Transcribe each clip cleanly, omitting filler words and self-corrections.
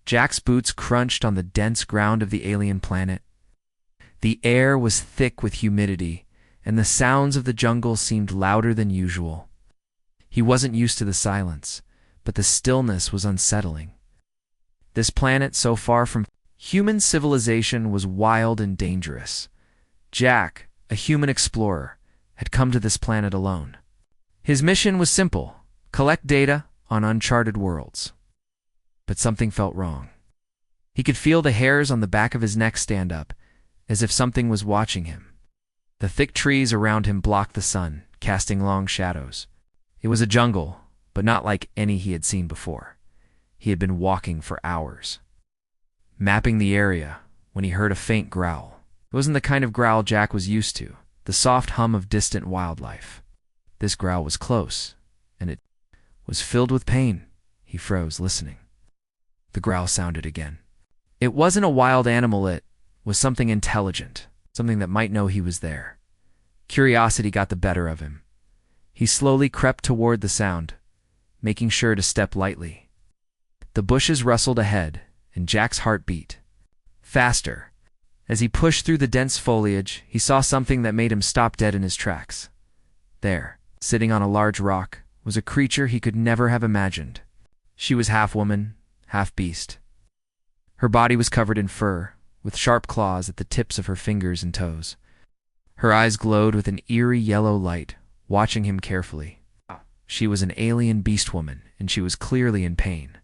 Jack's boots crunched on the dense ground of the alien planet. The air was thick with humidity, and the sounds of the jungle seemed louder than usual. He wasn't used to the silence, but the stillness was unsettling. This planet, so far from human civilization, was wild and dangerous. Jack, a human explorer, had come to this planet alone. His mission was simple: collect data on uncharted worlds. But something felt wrong. He could feel the hairs on the back of his neck stand up, as if something was watching him. The thick trees around him blocked the sun, casting long shadows. It was a jungle, but not like any he had seen before. He had been walking for hours, mapping the area, when he heard a faint growl. It wasn't the kind of growl Jack was used to, the soft hum of distant wildlife. This growl was close, and it was filled with pain. He froze, listening. The growl sounded again. It wasn't a wild animal, it was something intelligent, something that might know he was there. Curiosity got the better of him. He slowly crept toward the sound, making sure to step lightly. The bushes rustled ahead, and Jack's heart beat faster. As he pushed through the dense foliage, he saw something that made him stop dead in his tracks. There, sitting on a large rock, was a creature he could never have imagined. She was half woman, half beast. Her body was covered in fur, with sharp claws at the tips of her fingers and toes. Her eyes glowed with an eerie yellow light, watching him carefully. She was an alien Beastwoman, and she was clearly in pain.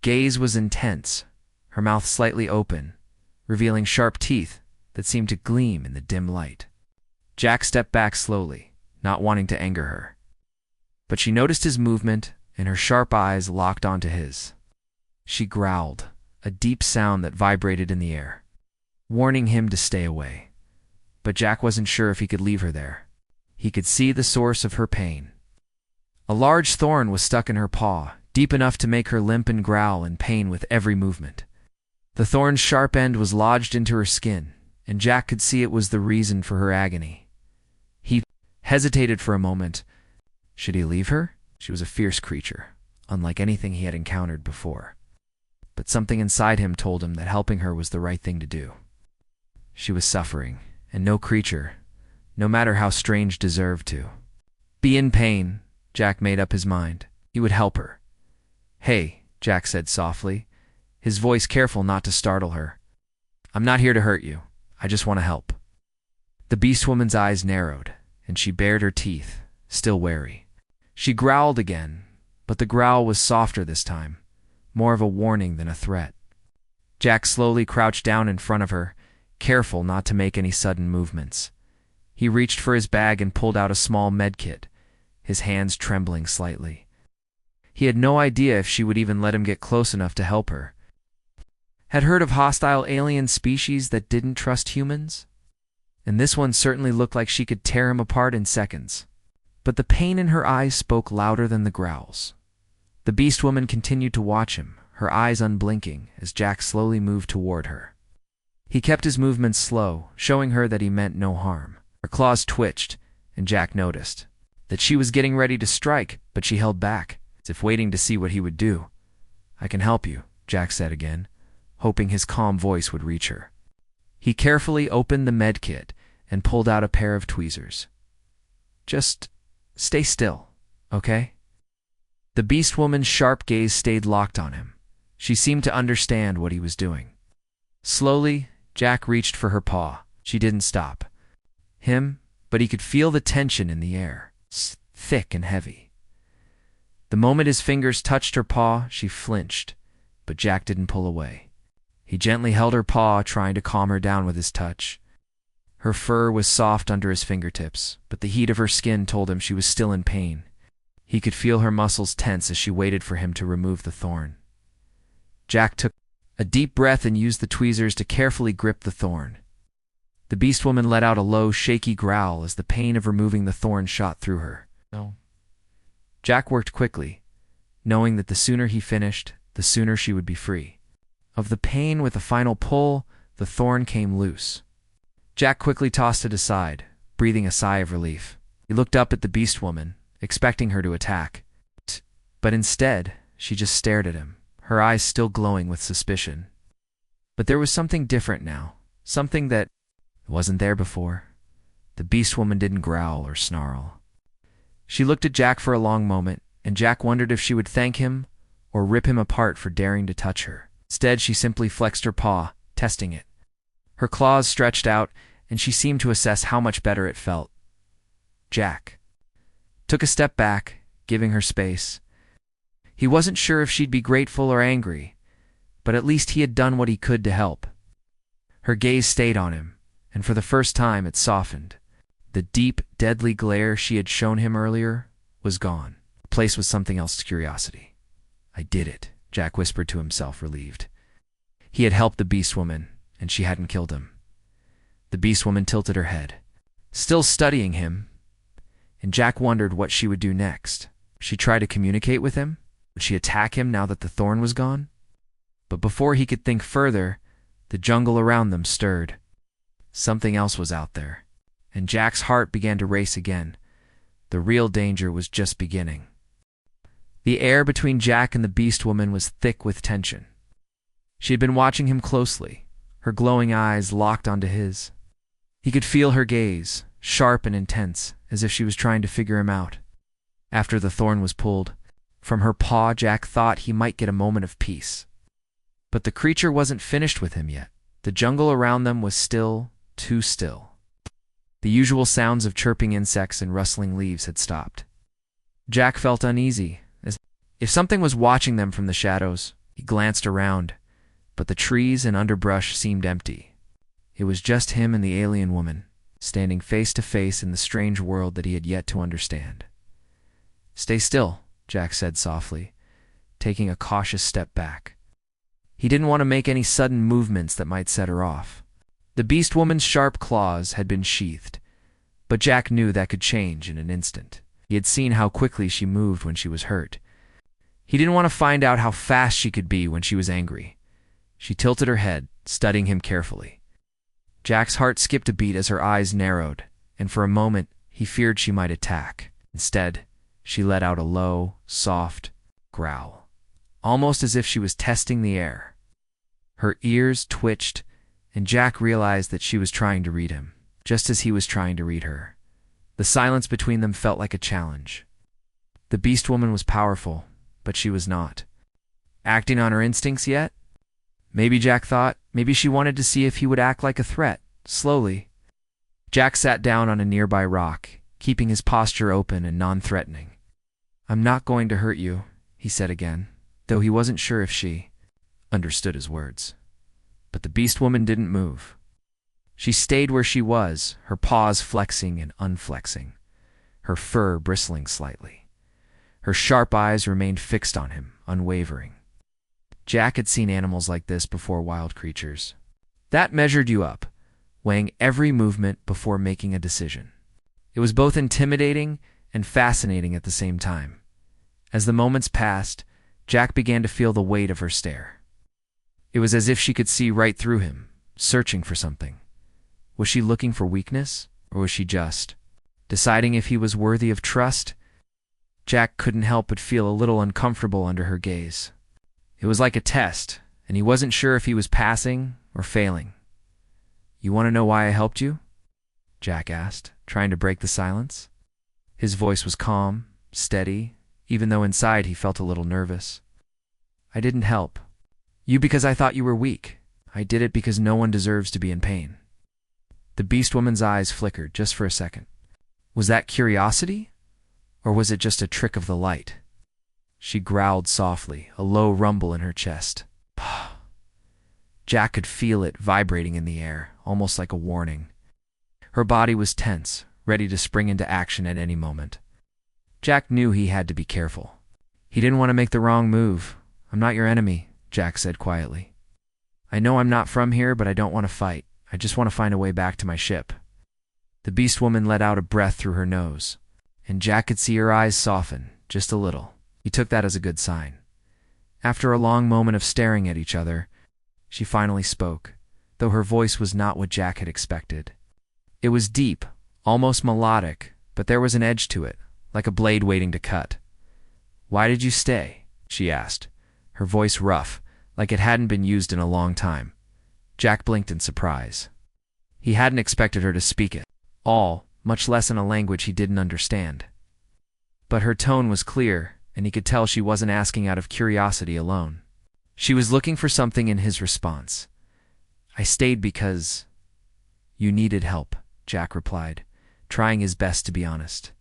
Gaze was intense, her mouth slightly open, revealing sharp teeth that seemed to gleam in the dim light. Jack stepped back slowly, not wanting to anger her. But she noticed his movement, and her sharp eyes locked onto his. She growled, a deep sound that vibrated in the air, warning him to stay away. But Jack wasn't sure if he could leave her there. He could see the source of her pain. A large thorn was stuck in her paw, deep enough to make her limp and growl in pain with every movement. The thorn's sharp end was lodged into her skin, and Jack could see it was the reason for her agony. He hesitated for a moment. Should he leave her? She was a fierce creature, unlike anything he had encountered before. But something inside him told him that helping her was the right thing to do. She was suffering, and no creature, no matter how strange, deserved to be in pain. Jack made up his mind. He would help her. "Hey," Jack said softly, his voice careful not to startle her. "I'm not here to hurt you. I just want to help." The Beastwoman's eyes narrowed, and she bared her teeth, still wary. She growled again, but the growl was softer this time, more of a warning than a threat. Jack slowly crouched down in front of her, careful not to make any sudden movements. He reached for his bag and pulled out a small medkit, his hands trembling slightly. He had no idea if she would even let him get close enough to help her. Had heard of hostile alien species that didn't trust humans? And this one certainly looked like she could tear him apart in seconds. But the pain in her eyes spoke louder than the growls. The Beastwoman continued to watch him, her eyes unblinking, as Jack slowly moved toward her. He kept his movements slow, showing her that he meant no harm. Her claws twitched, and Jack noticed that she was getting ready to strike, but she held back, as if waiting to see what he would do. "I can help you," Jack said again, hoping his calm voice would reach her. He carefully opened the medkit and pulled out a pair of tweezers. "Just stay still, okay?" The Beastwoman's sharp gaze stayed locked on him. She seemed to understand what he was doing. Slowly, Jack reached for her paw. She didn't stop him, but he could feel the tension in the air, thick and heavy. The moment his fingers touched her paw, she flinched, but Jack didn't pull away. He gently held her paw, trying to calm her down with his touch. Her fur was soft under his fingertips, but the heat of her skin told him she was still in pain. He could feel her muscles tense as she waited for him to remove the thorn. Jack took a deep breath and used the tweezers to carefully grip the thorn. The Beastwoman let out a low, shaky growl as the pain of removing the thorn shot through her. No. Jack worked quickly, knowing that the sooner he finished, the sooner she would be free. Of the pain, with a final pull, the thorn came loose. Jack quickly tossed it aside, breathing a sigh of relief. He looked up at the Beastwoman, expecting her to attack. But instead, she just stared at him, her eyes still glowing with suspicion. But there was something different now, something that wasn't there before. The Beastwoman didn't growl or snarl. She looked at Jack for a long moment, and Jack wondered if she would thank him or rip him apart for daring to touch her. Instead, she simply flexed her paw, testing it. Her claws stretched out, and she seemed to assess how much better it felt. Jack took a step back, giving her space. He wasn't sure if she'd be grateful or angry, but at least he had done what he could to help. Her gaze stayed on him, and for the first time it softened. The deep, deadly glare she had shown him earlier was gone, replaced with something else's curiosity. I did it, Jack whispered to himself, relieved. He had helped the Beastwoman, and she hadn't killed him. The Beastwoman tilted her head, still studying him, and Jack wondered what she would do next. Would she try to communicate with him? Would she attack him now that the thorn was gone? But before he could think further, the jungle around them stirred. Something else was out there, and Jack's heart began to race again. The real danger was just beginning. The air between Jack and the Beastwoman was thick with tension. She had been watching him closely, her glowing eyes locked onto his. He could feel her gaze, sharp and intense, as if she was trying to figure him out. After the thorn was pulled from her paw, Jack thought he might get a moment of peace. But the creature wasn't finished with him yet. The jungle around them was still, too still. The usual sounds of chirping insects and rustling leaves had stopped. Jack felt uneasy, as if something was watching them from the shadows. He glanced around, but the trees and underbrush seemed empty. It was just him and the alien woman, standing face to face in the strange world that he had yet to understand. "Stay still," Jack said softly, taking a cautious step back. He didn't want to make any sudden movements that might set her off. The Beastwoman's sharp claws had been sheathed, but Jack knew that could change in an instant. He had seen how quickly she moved when she was hurt. He didn't want to find out how fast she could be when she was angry. She tilted her head, studying him carefully. Jack's heart skipped a beat as her eyes narrowed, and for a moment he feared she might attack. Instead, she let out a low, soft growl, almost as if she was testing the air. Her ears twitched, and Jack realized that she was trying to read him, just as he was trying to read her. The silence between them felt like a challenge. The Beastwoman was powerful, but she was not acting on her instincts yet. Maybe, Jack thought, maybe she wanted to see if he would act like a threat, slowly. Jack sat down on a nearby rock, keeping his posture open and non-threatening. "I'm not going to hurt you," he said again, though he wasn't sure if she understood his words. But the Beastwoman didn't move. She stayed where she was, her paws flexing and unflexing, her fur bristling slightly. Her sharp eyes remained fixed on him, unwavering. Jack had seen animals like this before, wild creatures that measured you up, weighing every movement before making a decision. It was both intimidating and fascinating at the same time. As the moments passed, Jack began to feel the weight of her stare. It was as if she could see right through him, searching for something. Was she looking for weakness, or was she just deciding if he was worthy of trust? Jack couldn't help but feel a little uncomfortable under her gaze. It was like a test, and he wasn't sure if he was passing or failing. "You want to know why I helped you?" Jack asked, trying to break the silence. His voice was calm, steady, even though inside he felt a little nervous. "I didn't help you because I thought you were weak. I did it because no one deserves to be in pain." The Beastwoman's eyes flickered just for a second. Was that curiosity, or was it just a trick of the light? She growled softly, a low rumble in her chest. Jack could feel it vibrating in the air, almost like a warning. Her body was tense, ready to spring into action at any moment. Jack knew he had to be careful. He didn't want to make the wrong move. "I'm not your enemy," Jack said quietly. "I know I'm not from here, but I don't want to fight. I just want to find a way back to my ship." The Beastwoman let out a breath through her nose, and Jack could see her eyes soften, just a little. He took that as a good sign. After a long moment of staring at each other, she finally spoke, though her voice was not what Jack had expected. It was deep, almost melodic, but there was an edge to it, like a blade waiting to cut. "Why did you stay?" she asked, her voice rough, like it hadn't been used in a long time. Jack blinked in surprise. He hadn't expected her to speak it all, much less in a language he didn't understand. But her tone was clear, and he could tell she wasn't asking out of curiosity alone. She was looking for something in his response. "I stayed because you needed help," Jack replied, trying his best to be honest.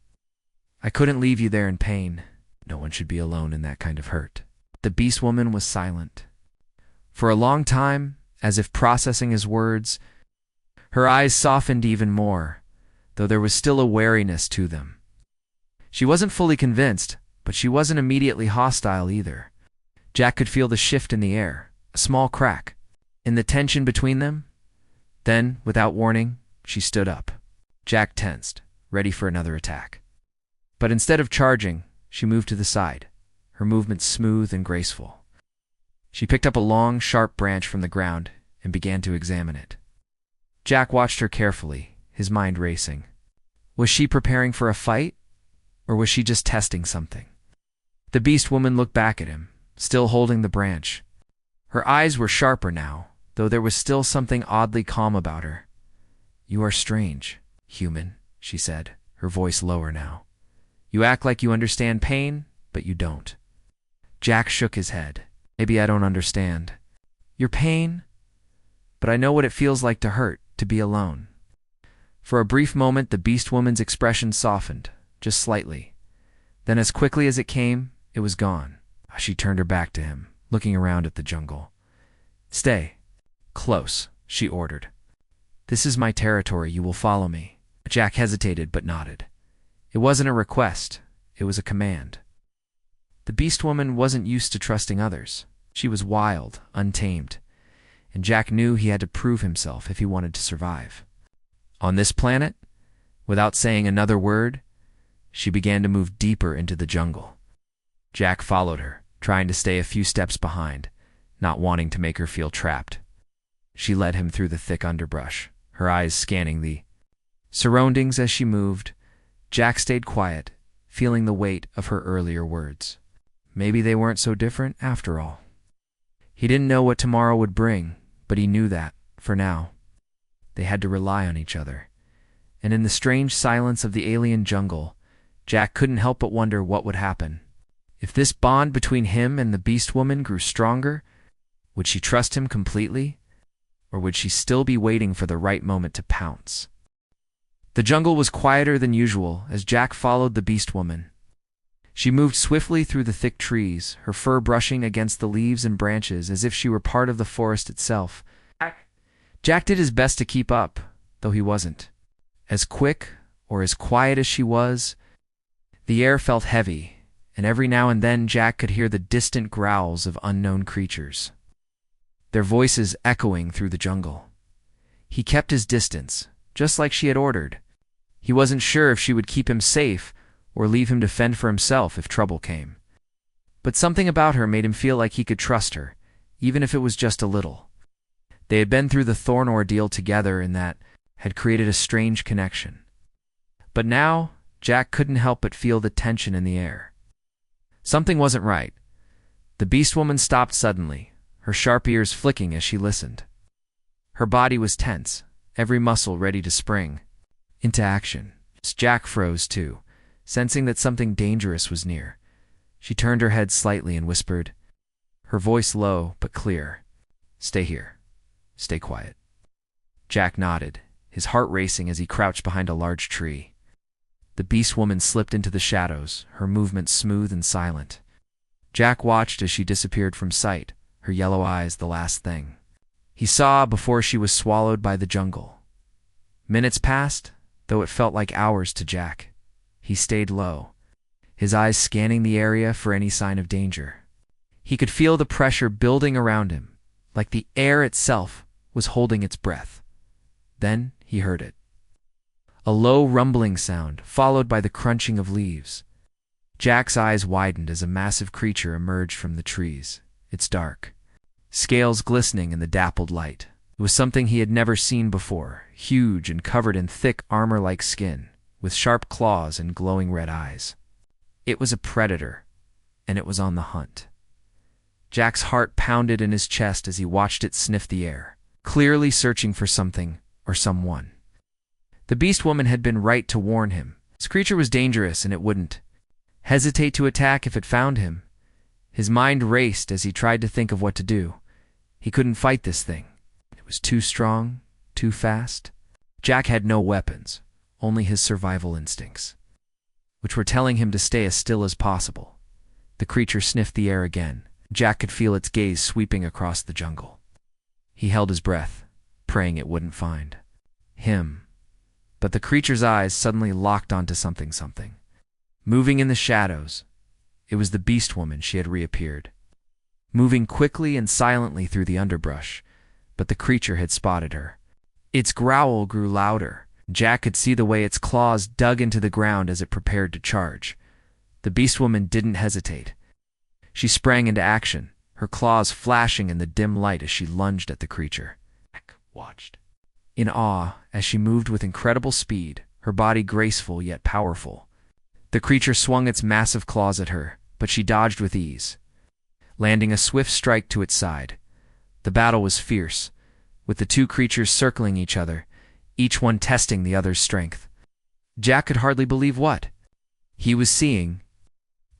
"I couldn't leave you there in pain. No one should be alone in that kind of hurt." The Beastwoman was silent. For a long time, as if processing his words, her eyes softened even more, though there was still a wariness to them. She wasn't fully convinced, but she wasn't immediately hostile either. Jack could feel the shift in the air, a small crack, in the tension between them. Then, without warning, she stood up. Jack tensed, ready for another attack. But instead of charging, she moved to the side, her movements smooth and graceful. She picked up a long, sharp branch from the ground and began to examine it. Jack watched her carefully, his mind racing. Was she preparing for a fight, or was she just testing something? The Beastwoman looked back at him, still holding the branch. Her eyes were sharper now, though there was still something oddly calm about her. "You are strange, human," she said, her voice lower now. "You act like you understand pain, but you don't." Jack shook his head. "Maybe I don't understand your pain, but I know what it feels like to hurt, to be alone." For a brief moment, the Beastwoman's expression softened, just slightly. Then as quickly as it came, it was gone. She turned her back to him, looking around at the jungle. "Stay close," she ordered. "This is my territory. You will follow me." Jack hesitated but nodded. It wasn't a request. It was a command. The Beastwoman wasn't used to trusting others. She was wild, untamed, and Jack knew he had to prove himself if he wanted to survive. On this planet, without saying another word, she began to move deeper into the jungle. Jack followed her, trying to stay a few steps behind, not wanting to make her feel trapped. She led him through the thick underbrush, her eyes scanning the surroundings as she moved. Jack stayed quiet, feeling the weight of her earlier words. Maybe they weren't so different after all. He didn't know what tomorrow would bring, but he knew that, for now, they had to rely on each other. And in the strange silence of the alien jungle, Jack couldn't help but wonder what would happen. If this bond between him and the Beastwoman grew stronger, would she trust him completely? Or would she still be waiting for the right moment to pounce? The jungle was quieter than usual as Jack followed the Beastwoman. She moved swiftly through the thick trees, her fur brushing against the leaves and branches as if she were part of the forest itself. Jack did his best to keep up, though he wasn't. As quick or as quiet as she was, the air felt heavy, and every now and then Jack could hear the distant growls of unknown creatures, their voices echoing through the jungle. He kept his distance, just like she had ordered. He wasn't sure if she would keep him safe or leave him to fend for himself if trouble came. But something about her made him feel like he could trust her, even if it was just a little. They had been through the Thorn ordeal together, and that had created a strange connection. But now, Jack couldn't help but feel the tension in the air. Something wasn't right. The Beastwoman stopped suddenly, her sharp ears flicking as she listened. Her body was tense, every muscle ready to spring into action. Jack froze too, sensing that something dangerous was near. She turned her head slightly and whispered, her voice low but clear, "Stay here. Stay quiet." Jack nodded, his heart racing as he crouched behind a large tree. The Beastwoman slipped into the shadows, her movements smooth and silent. Jack watched as she disappeared from sight, her yellow eyes the last thing he saw before she was swallowed by the jungle. Minutes passed, though it felt like hours to Jack. He stayed low, his eyes scanning the area for any sign of danger. He could feel the pressure building around him, like the air itself was holding its breath. Then he heard it. A low rumbling sound, followed by the crunching of leaves. Jack's eyes widened as a massive creature emerged from the trees. It's dark, scales glistening in the dappled light. It was something he had never seen before, huge and covered in thick armor-like skin, with sharp claws and glowing red eyes. It was a predator, and it was on the hunt. Jack's heart pounded in his chest as he watched it sniff the air, clearly searching for something or someone. The Beastwoman had been right to warn him. This creature was dangerous, and it wouldn't hesitate to attack if it found him. His mind raced as he tried to think of what to do. He couldn't fight this thing. It was too strong, too fast. Jack had no weapons, only his survival instincts, which were telling him to stay as still as possible. The creature sniffed the air again. Jack could feel its gaze sweeping across the jungle. He held his breath, praying it wouldn't find him. But the creature's eyes suddenly locked onto something. Moving in the shadows, it was the Beastwoman. She had reappeared, moving quickly and silently through the underbrush, but the creature had spotted her. Its growl grew louder. Jack could see the way its claws dug into the ground as it prepared to charge. The Beastwoman didn't hesitate. She sprang into action, her claws flashing in the dim light as she lunged at the creature. Jack watched in awe as she moved with incredible speed, her body graceful yet powerful. The creature swung its massive claws at her, but she dodged with ease, landing a swift strike to its side. The battle was fierce, with the two creatures circling each other, each one testing the other's strength. Jack could hardly believe what he was seeing.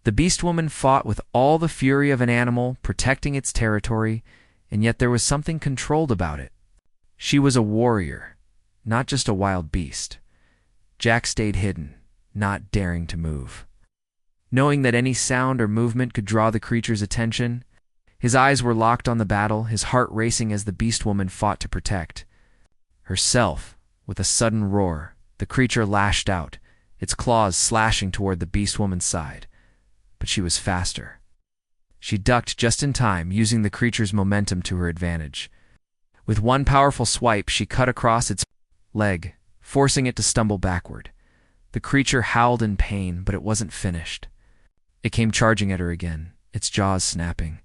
The Beastwoman fought with all the fury of an animal, protecting its territory, and yet there was something controlled about it. She was a warrior, not just a wild beast. Jack stayed hidden, not daring to move, knowing that any sound or movement could draw the creature's attention. His eyes were locked on the battle, his heart racing as the Beastwoman fought to protect herself. With a sudden roar, the creature lashed out, its claws slashing toward the Beastwoman's side. But she was faster. She ducked just in time, using the creature's momentum to her advantage. With one powerful swipe, she cut across its leg, forcing it to stumble backward. The creature howled in pain, but it wasn't finished. It came charging at her again, its jaws snapping.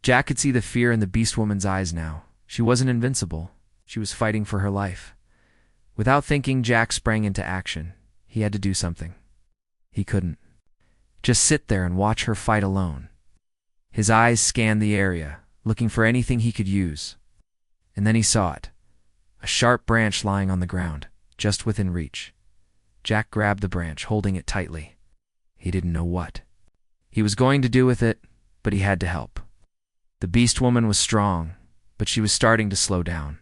Jack could see the fear in the Beastwoman's eyes now. She wasn't invincible. She was fighting for her life. Without thinking, Jack sprang into action. He had to do something. He couldn't just sit there and watch her fight alone. His eyes scanned the area, looking for anything he could use. And then he saw it, a sharp branch lying on the ground, just within reach. Jack grabbed the branch, holding it tightly. He didn't know what he was going to do with it, but he had to help. The Beastwoman was strong, but she was starting to slow down.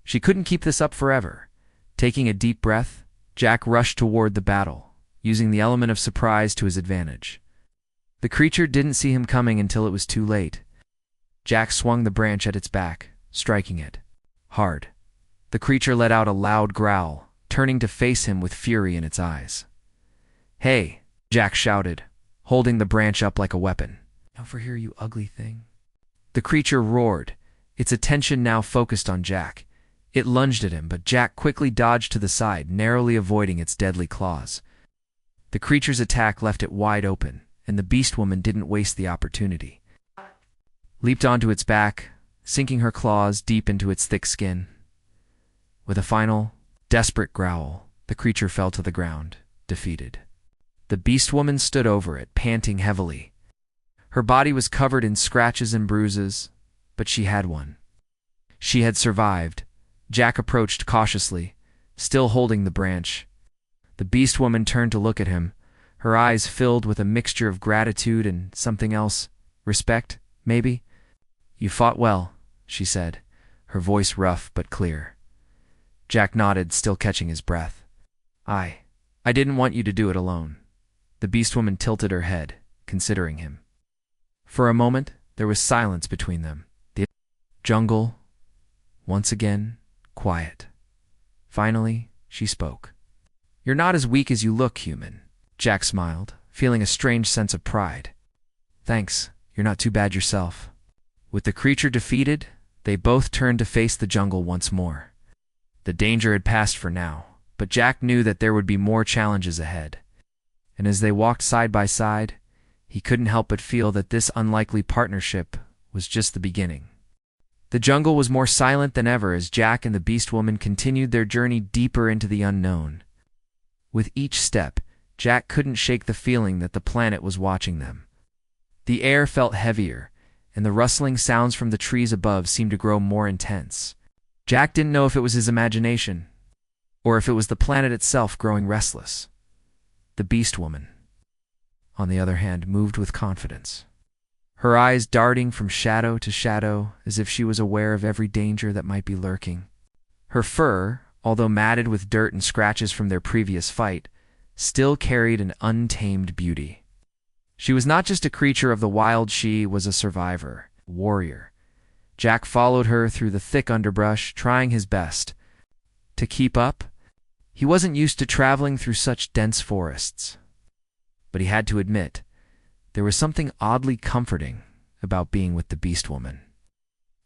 She couldn't keep this up forever. Taking a deep breath, Jack rushed toward the battle, using the element of surprise to his advantage. The creature didn't see him coming until it was too late. Jack swung the branch at its back, striking it hard. The creature let out a loud growl, turning to face him with fury in its eyes. "Hey!" Jack shouted, holding the branch up like a weapon. "Over here, you ugly thing." The creature roared, its attention now focused on Jack. It lunged at him, but Jack quickly dodged to the side, narrowly avoiding its deadly claws. The creature's attack left it wide open, and the Beastwoman didn't waste the opportunity. Leaped onto its back, sinking her claws deep into its thick skin. With a final, desperate growl, the creature fell to the ground, defeated. The Beastwoman stood over it, panting heavily. Her body was covered in scratches and bruises, but she had won. She had survived. Jack approached cautiously, still holding the branch. The Beastwoman turned to look at him, her eyes filled with a mixture of gratitude and something else. Respect, maybe? "You fought well," she said, her voice rough but clear. Jack nodded, still catching his breath. I didn't want you to do it alone." The Beastwoman tilted her head, considering him. For a moment, there was silence between them. The jungle, once again, quiet. Finally, she spoke. "You're not as weak as you look, human." Jack smiled, feeling a strange sense of pride. "Thanks, you're not too bad yourself." With the creature defeated, they both turned to face the jungle once more. The danger had passed for now, but Jack knew that there would be more challenges ahead. And as they walked side by side, he couldn't help but feel that this unlikely partnership was just the beginning. The jungle was more silent than ever as Jack and the Beastwoman continued their journey deeper into the unknown. With each step, Jack couldn't shake the feeling that the planet was watching them. The air felt heavier, and the rustling sounds from the trees above seemed to grow more intense. Jack didn't know if it was his imagination, or if it was the planet itself growing restless. The Beastwoman, on the other hand, moved with confidence, her eyes darting from shadow to shadow as if she was aware of every danger that might be lurking. Her fur, although matted with dirt and scratches from their previous fight, still carried an untamed beauty. She was not just a creature of the wild, she was a survivor, a warrior. Jack followed her through the thick underbrush, trying his best to keep up. He wasn't used to traveling through such dense forests, but he had to admit there was something oddly comforting about being with the Beastwoman.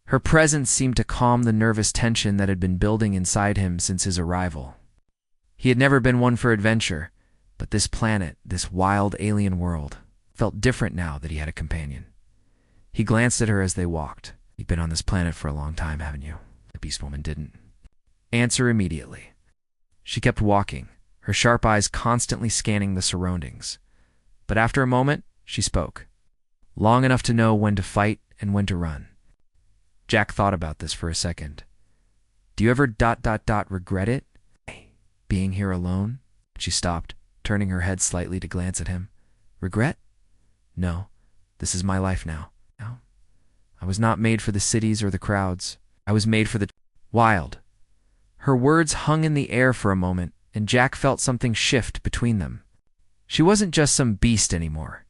Her presence seemed to calm the nervous tension that had been building inside him since his arrival. He had never been one for adventure, but this planet, this wild alien world, felt different now that he had a companion. He glanced at her as they walked. "You've been on this planet for a long time, haven't you?" The Beastwoman didn't answer immediately. She kept walking, her sharp eyes constantly scanning the surroundings. But after a moment, she spoke, long enough to know when to fight and when to run. Jack thought about this for a second. "Do you ever regret it? Being here alone?" She stopped, turning her head slightly to glance at him. "Regret? No. This is my life now. I was not made for the cities or the crowds. I was made for the wild." Her words hung in the air for a moment, and Jack felt something shift between them. She wasn't just some beast anymore.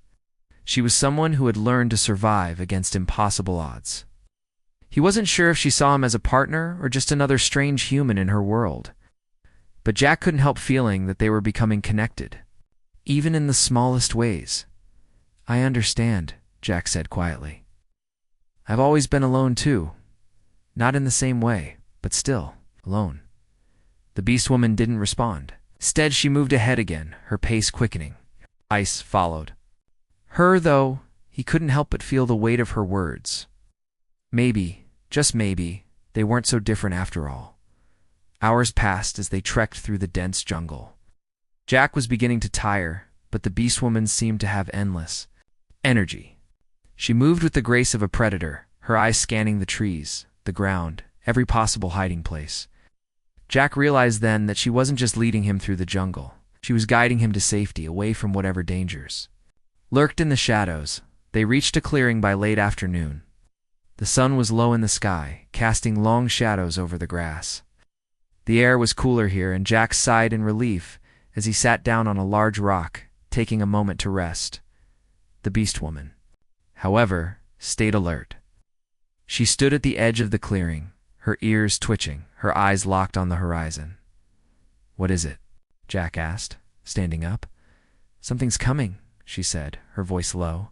She was someone who had learned to survive against impossible odds. He wasn't sure if she saw him as a partner or just another strange human in her world. But Jack couldn't help feeling that they were becoming connected, even in the smallest ways. "I understand," Jack said quietly. "I've always been alone too. Not in the same way, but still alone." The Beastwoman didn't respond. Instead, she moved ahead again, her pace quickening. Ice followed. Her, though, he couldn't help but feel the weight of her words. Maybe, just maybe, they weren't so different after all. Hours passed as they trekked through the dense jungle. Jack was beginning to tire, but the Beastwoman seemed to have endless energy. She moved with the grace of a predator, her eyes scanning the trees, the ground, every possible hiding place. Jack realized then that she wasn't just leading him through the jungle. She was guiding him to safety, away from whatever dangers lurked in the shadows. They reached a clearing by late afternoon. The sun was low in the sky, casting long shadows over the grass. The air was cooler here, and Jack sighed in relief as he sat down on a large rock, taking a moment to rest. The Beastwoman, however, stayed alert. She stood at the edge of the clearing, her ears twitching, her eyes locked on the horizon. "What is it?" Jack asked, standing up. "Something's coming," she said, her voice low.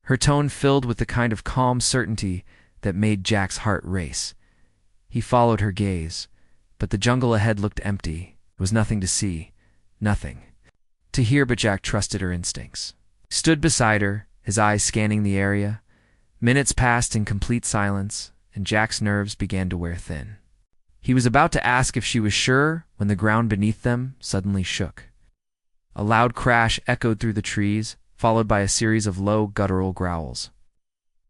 Her tone filled with the kind of calm certainty that made Jack's heart race. He followed her gaze, but the jungle ahead looked empty. There was nothing to see, nothing to hear, but Jack trusted her instincts. He stood beside her, his eyes scanning the area. Minutes passed in complete silence, and Jack's nerves began to wear thin. He was about to ask if she was sure when the ground beneath them suddenly shook. A loud crash echoed through the trees, followed by a series of low, guttural growls.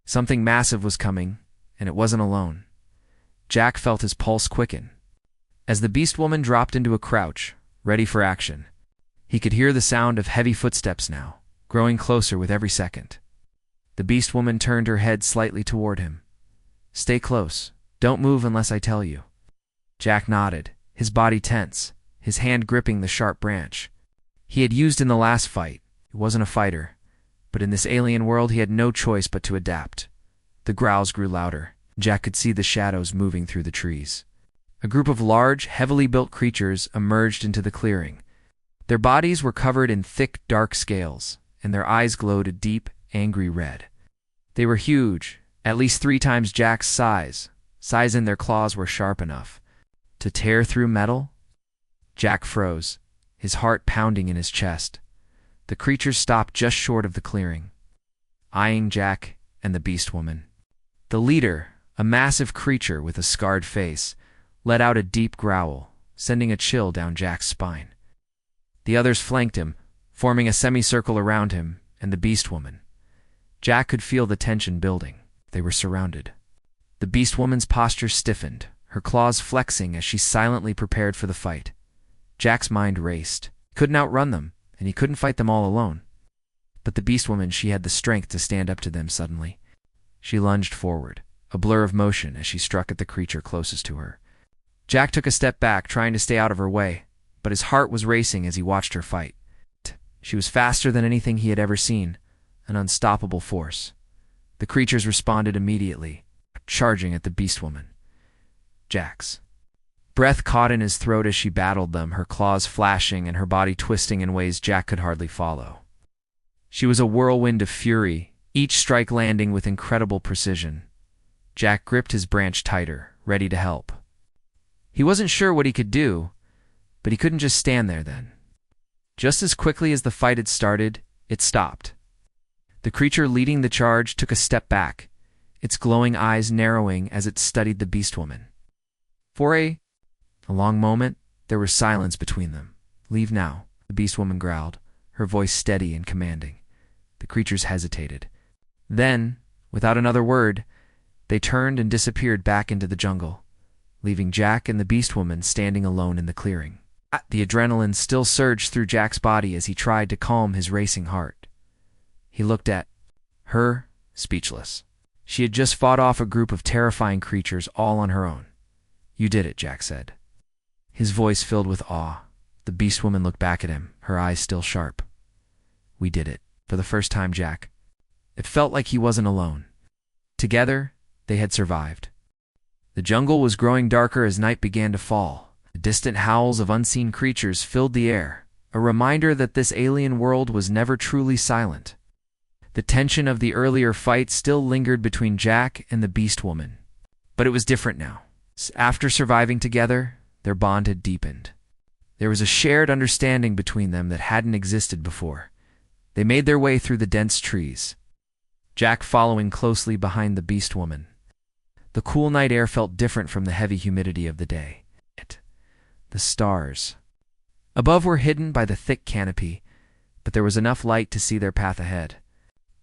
Something massive was coming, and it wasn't alone. Jack felt his pulse quicken. As the Beastwoman dropped into a crouch, ready for action, he could hear the sound of heavy footsteps now, growing closer with every second. The Beastwoman turned her head slightly toward him. "Stay close. Don't move unless I tell you." Jack nodded, his body tense, his hand gripping the sharp branch he had used in the last fight. He wasn't a fighter, but in this alien world he had no choice but to adapt. The growls grew louder. Jack could see the shadows moving through the trees. A group of large, heavily built creatures emerged into the clearing. Their bodies were covered in thick, dark scales, and their eyes glowed a deep, angry red. They were huge, at least 3 times Jack's size, and their claws were sharp enough to tear through metal. Jack froze, his heart pounding in his chest. The creatures stopped just short of the clearing, eyeing Jack and the Beastwoman. The leader, a massive creature with a scarred face, let out a deep growl, sending a chill down Jack's spine. The others flanked him, forming a semicircle around him and the Beastwoman. Jack could feel the tension building. They were surrounded. The Beastwoman's posture stiffened, her claws flexing as she silently prepared for the fight. Jack's mind raced. He couldn't outrun them, and he couldn't fight them all alone. But the Beastwoman, she had the strength to stand up to them suddenly. She lunged forward, a blur of motion as she struck at the creature closest to her. Jack took a step back, trying to stay out of her way, but his heart was racing as he watched her fight. She was faster than anything he had ever seen, an unstoppable force. The creatures responded immediately, charging at the Beastwoman. Jack's breath caught in his throat as she battled them, her claws flashing and her body twisting in ways Jack could hardly follow. She was a whirlwind of fury, each strike landing with incredible precision. Jack gripped his branch tighter, ready to help. He wasn't sure what he could do, but he couldn't just stand there then. Just as quickly as the fight had started, it stopped. The creature leading the charge took a step back, its glowing eyes narrowing as it studied the Beastwoman. For a long moment, there was silence between them. "Leave now," the Beastwoman growled, her voice steady and commanding. The creatures hesitated. Then, without another word, they turned and disappeared back into the jungle, leaving Jack and the Beastwoman standing alone in the clearing. The adrenaline still surged through Jack's body as he tried to calm his racing heart. He looked at her, speechless. She had just fought off a group of terrifying creatures all on her own. "You did it," Jack said. His voice filled with awe. The Beastwoman looked back at him, her eyes still sharp. "We did it. For the first time, Jack." It felt like he wasn't alone. Together, they had survived. The jungle was growing darker as night began to fall. The distant howls of unseen creatures filled the air, a reminder that this alien world was never truly silent. The tension of the earlier fight still lingered between Jack and the Beastwoman. But it was different now. After surviving together, their bond had deepened. There was a shared understanding between them that hadn't existed before. They made their way through the dense trees, Jack following closely behind the Beastwoman. The cool night air felt different from the heavy humidity of the day. The stars above were hidden by the thick canopy, but there was enough light to see their path ahead.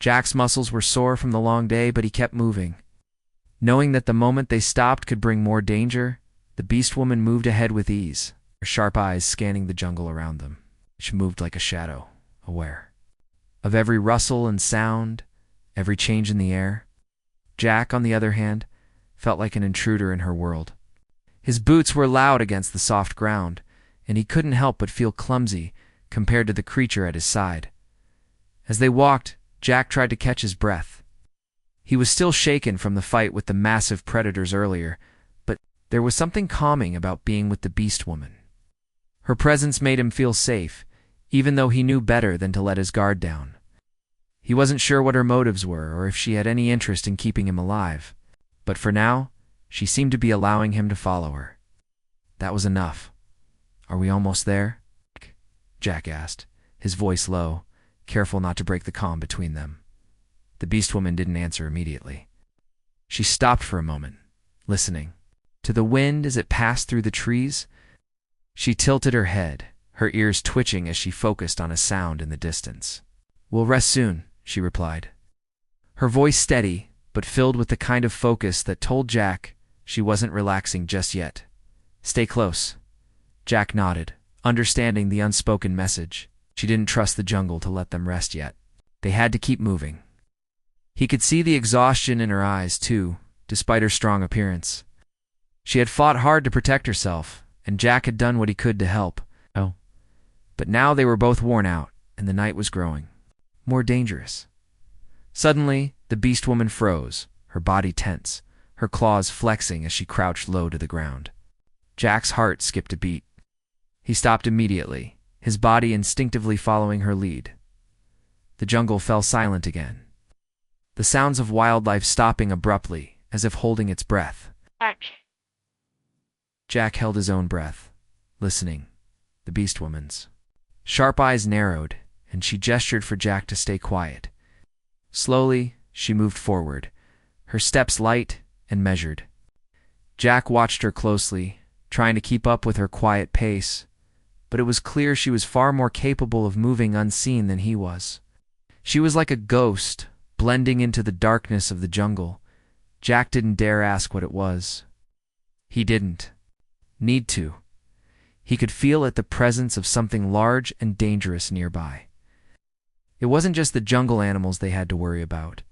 Jack's muscles were sore from the long day, but he kept moving. Knowing that the moment they stopped could bring more danger, the Beastwoman moved ahead with ease, her sharp eyes scanning the jungle around them. She moved like a shadow, aware of every rustle and sound, every change in the air. Jack, on the other hand, felt like an intruder in her world. His boots were loud against the soft ground, and he couldn't help but feel clumsy compared to the creature at his side. As they walked, Jack tried to catch his breath. He was still shaken from the fight with the massive predators earlier, but there was something calming about being with the Beastwoman. Her presence made him feel safe, even though he knew better than to let his guard down. He wasn't sure what her motives were or if she had any interest in keeping him alive, but for now, she seemed to be allowing him to follow her. That was enough. "Are we almost there?" Jack asked, his voice low, careful not to break the calm between them. The Beastwoman didn't answer immediately. She stopped for a moment, listening to the wind as it passed through the trees. She tilted her head, her ears twitching as she focused on a sound in the distance. "We'll rest soon," she replied. Her voice steady, but filled with the kind of focus that told Jack she wasn't relaxing just yet. "Stay close." Jack nodded, understanding the unspoken message. She didn't trust the jungle to let them rest yet. They had to keep moving. He could see the exhaustion in her eyes, too, despite her strong appearance. She had fought hard to protect herself, and Jack had done what he could to help. But now they were both worn out, and the night was growing more dangerous. Suddenly, the Beastwoman froze, her body tense, her claws flexing as she crouched low to the ground. Jack's heart skipped a beat. He stopped immediately, his body instinctively following her lead. The jungle fell silent again, the sounds of wildlife stopping abruptly, as if holding its breath. Jack held his own breath, listening. The Beastwoman's sharp eyes narrowed, and she gestured for Jack to stay quiet. Slowly, she moved forward, her steps light and measured. Jack watched her closely, trying to keep up with her quiet pace, but it was clear she was far more capable of moving unseen than he was. She was like a ghost, blending into the darkness of the jungle, Jack didn't dare ask what it was. He didn't need to. He could feel the presence of something large and dangerous nearby. It wasn't just the jungle animals they had to worry about.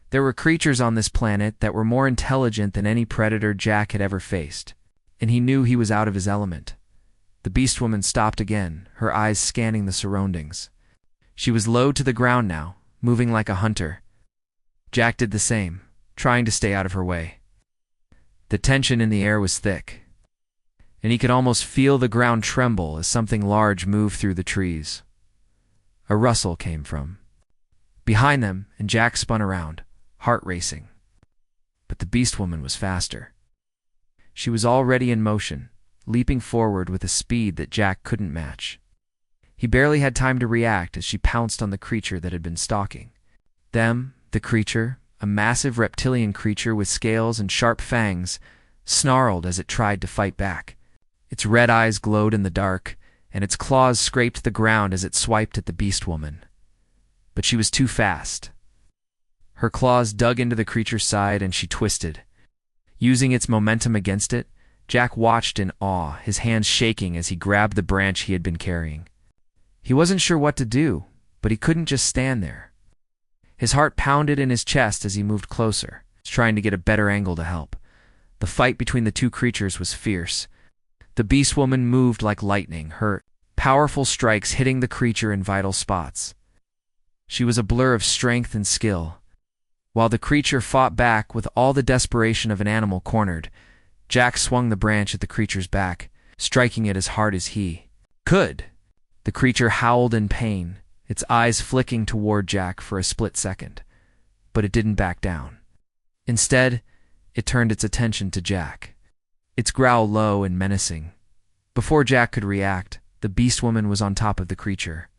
There were creatures on this planet that were more intelligent than any predator Jack had ever faced, and he knew he was out of his element. The Beastwoman stopped again, her eyes scanning the surroundings. She was low to the ground now, moving like a hunter. Jack did the same, trying to stay out of her way. The tension in the air was thick, and he could almost feel the ground tremble as something large moved through the trees. A rustle came from behind them, and Jack spun around, heart racing. But the Beastwoman was faster. She was already in motion, leaping forward with a speed that Jack couldn't match. He barely had time to react as she pounced on the creature that had been stalking. The creature, a massive reptilian creature with scales and sharp fangs, snarled as it tried to fight back. Its red eyes glowed in the dark, and its claws scraped the ground as it swiped at the Beastwoman. But she was too fast. Her claws dug into the creature's side and she twisted. Using its momentum against it, Jack watched in awe, his hands shaking as he grabbed the branch he had been carrying. He wasn't sure what to do, but he couldn't just stand there. His heart pounded in his chest as he moved closer, trying to get a better angle to help. The fight between the two creatures was fierce. The Beastwoman moved like lightning, her powerful strikes hitting the creature in vital spots. She was a blur of strength and skill. While the creature fought back with all the desperation of an animal cornered, Jack swung the branch at the creature's back, striking it as hard as he could. The creature howled in pain, its eyes flicking toward Jack for a split second, but it didn't back down. Instead, it turned its attention to Jack, its growl low and menacing. Before Jack could react, the Beastwoman was on top of the creature,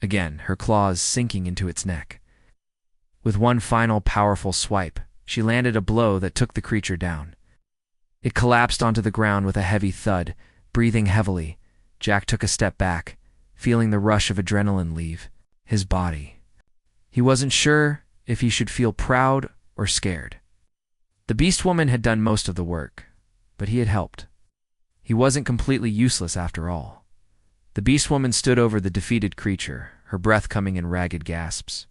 again her claws sinking into its neck. With one final powerful swipe, she landed a blow that took the creature down. It collapsed onto the ground with a heavy thud. Breathing heavily, Jack took a step back, feeling the rush of adrenaline leave his body. He wasn't sure if he should feel proud or scared. The Beastwoman had done most of the work, but he had helped. He wasn't completely useless after all. The Beastwoman stood over the defeated creature, her breath coming in ragged gasps.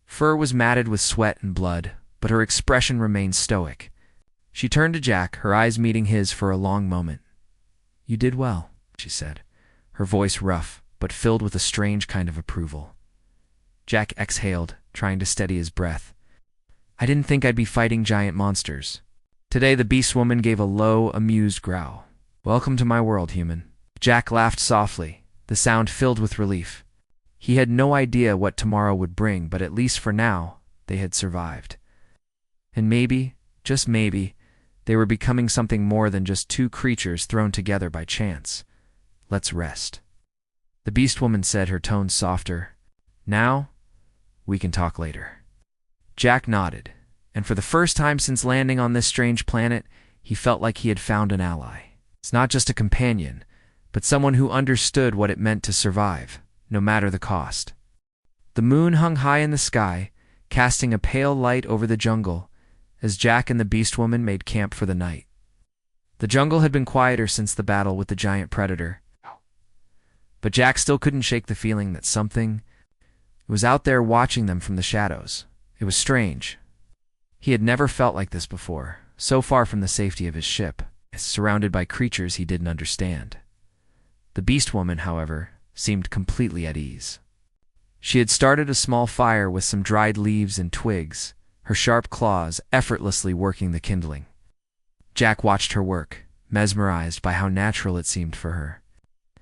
Fur was matted with sweat and blood, but her expression remained stoic. She turned to Jack, her eyes meeting his for a long moment. "You did well," she said, her voice rough, but filled with a strange kind of approval. Jack exhaled, trying to steady his breath. "I didn't think I'd be fighting giant monsters." Today the Beastwoman gave a low, amused growl. "Welcome to my world, human." Jack laughed softly, the sound filled with relief. He had no idea what tomorrow would bring, but at least for now, they had survived. And maybe, just maybe, they were becoming something more than just two creatures thrown together by chance. "Let's rest," the Beastwoman said, her tone softer. "Now, we can talk later." Jack nodded, and for the first time since landing on this strange planet, he felt like he had found an ally. It's not just a companion, but someone who understood what it meant to survive, no matter the cost. The moon hung high in the sky, casting a pale light over the jungle, as Jack and the Beastwoman made camp for the night. The jungle had been quieter since the battle with the giant predator, but Jack still couldn't shake the feeling that something was out there watching them from the shadows. It was strange. He had never felt like this before, so far from the safety of his ship, surrounded by creatures he didn't understand. The Beastwoman, however, seemed completely at ease. She had started a small fire with some dried leaves and twigs, her sharp claws effortlessly working the kindling. Jack watched her work, mesmerized by how natural it seemed for her.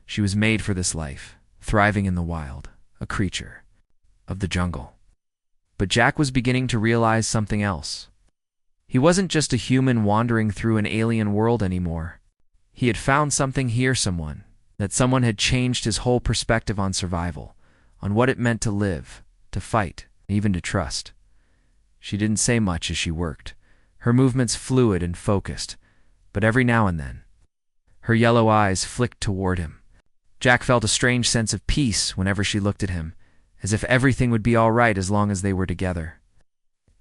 She was made for this life, thriving in the wild, a creature of the jungle. But Jack was beginning to realize something else. He wasn't just a human wandering through an alien world anymore. He had found something here, someone had changed his whole perspective on survival, on what it meant to live, to fight, even to trust. She didn't say much as she worked, her movements fluid and focused, but every now and then, her yellow eyes flicked toward him. Jack felt a strange sense of peace whenever she looked at him, as if everything would be all right as long as they were together.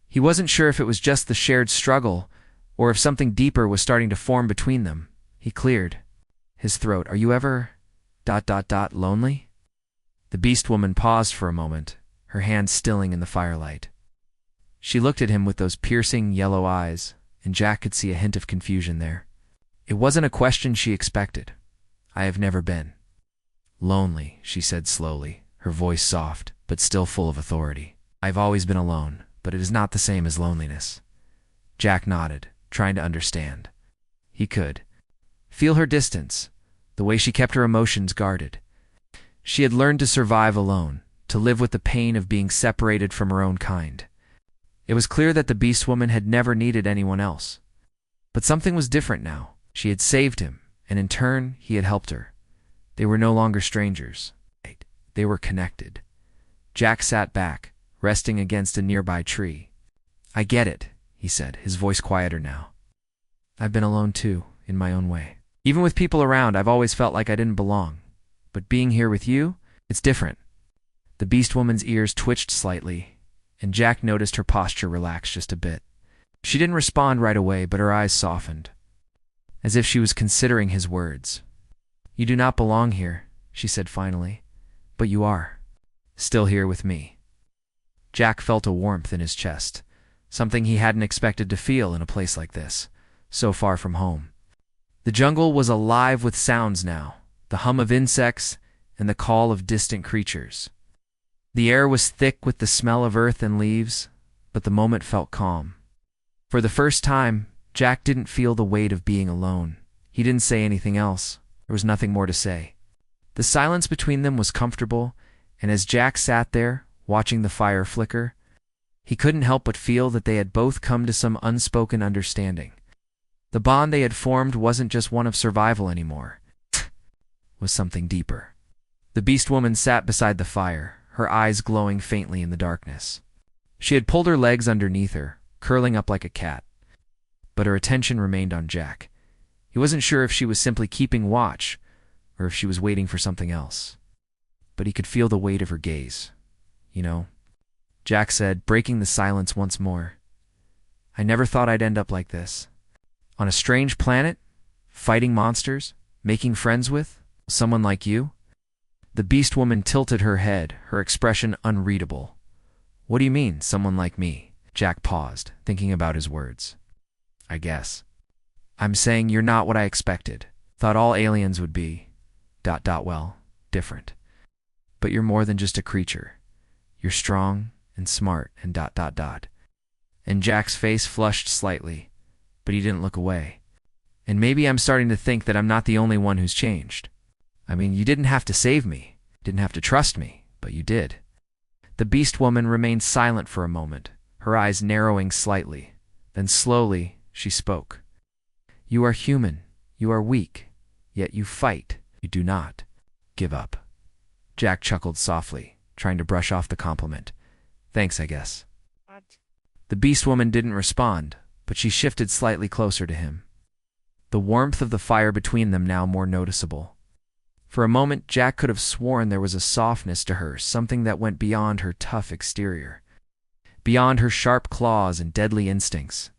He wasn't sure if it was just the shared struggle, or if something deeper was starting to form between them. He cleared his throat. "Are you ever... lonely?" The Beastwoman paused for a moment, her hand stilling in the firelight. She looked at him with those piercing yellow eyes, and Jack could see a hint of confusion there. It wasn't a question she expected. "I have never been lonely," she said slowly, her voice soft, but still full of authority. "I've always been alone, but it is not the same as loneliness." Jack nodded, trying to understand. He could feel her distance, the way she kept her emotions guarded. She had learned to survive alone, to live with the pain of being separated from her own kind. It was clear that the Beastwoman had never needed anyone else. But something was different now. She had saved him, and in turn, he had helped her. They were no longer strangers. They were connected. Jack sat back, resting against a nearby tree. "I get it," he said, his voice quieter now. "I've been alone too, in my own way. Even with people around, I've always felt like I didn't belong. But being here with you, it's different." The Beastwoman's ears twitched slightly, and Jack noticed her posture relax just a bit. She didn't respond right away, but her eyes softened, as if she was considering his words. "You do not belong here," she said finally, "but you are still here with me." Jack felt a warmth in his chest, something he hadn't expected to feel in a place like this, so far from home. The jungle was alive with sounds now, the hum of insects and the call of distant creatures. The air was thick with the smell of earth and leaves, but the moment felt calm. For the first time, Jack didn't feel the weight of being alone. He didn't say anything else. There was nothing more to say. The silence between them was comfortable, and as Jack sat there, watching the fire flicker, he couldn't help but feel that they had both come to some unspoken understanding. The bond they had formed wasn't just one of survival anymore. It was something deeper. The Beastwoman sat beside the fire, her eyes glowing faintly in the darkness. She had pulled her legs underneath her, curling up like a cat. But her attention remained on Jack. He wasn't sure if she was simply keeping watch, or if she was waiting for something else. But he could feel the weight of her gaze. "You know," Jack said, breaking the silence once more, "I never thought I'd end up like this. On a strange planet, fighting monsters, making friends with someone like you." The Beastwoman tilted her head, her expression unreadable. "What do you mean, someone like me?" Jack paused, thinking about his words. "I guess I'm saying you're not what I expected. Thought all aliens would be... well, different. But you're more than just a creature. You're strong and smart and ... And Jack's face flushed slightly, but he didn't look away. "And maybe I'm starting to think that I'm not the only one who's changed. I mean, you didn't have to save me, didn't have to trust me, but you did." The Beastwoman remained silent for a moment, her eyes narrowing slightly. Then slowly, she spoke. "You are human, you are weak, yet you fight. You do not give up." Jack chuckled softly, trying to brush off the compliment. "Thanks, I guess." What? The Beastwoman didn't respond, but she shifted slightly closer to him, the warmth of the fire between them now more noticeable. For a moment, Jack could have sworn there was a softness to her, something that went beyond her tough exterior, beyond her sharp claws and deadly instincts.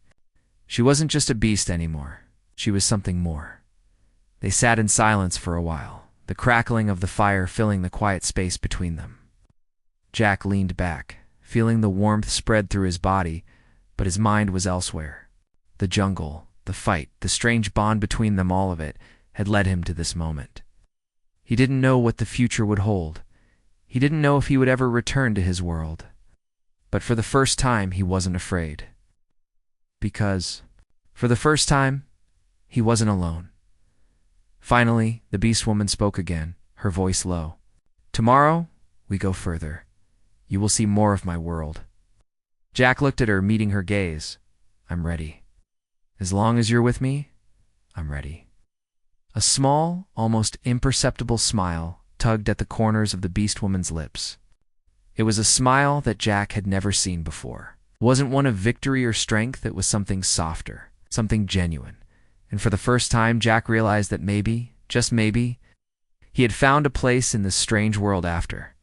She wasn't just a beast anymore. She was something more. They sat in silence for a while, the crackling of the fire filling the quiet space between them. Jack leaned back, feeling the warmth spread through his body, but his mind was elsewhere. The jungle, the fight, the strange bond between them, all of it, had led him to this moment. He didn't know what the future would hold. He didn't know if he would ever return to his world. But for the first time, he wasn't afraid. Because, for the first time, he wasn't alone. Finally, the Beastwoman spoke again, her voice low. "Tomorrow, we go further. You will see more of my world." Jack looked at her, meeting her gaze. "I'm ready. As long as you're with me, I'm ready." A small, almost imperceptible smile tugged at the corners of the Beastwoman's lips. It was a smile that Jack had never seen before. It wasn't one of victory or strength, it was something softer, something genuine. And for the first time, Jack realized that maybe, just maybe, he had found a place in this strange world after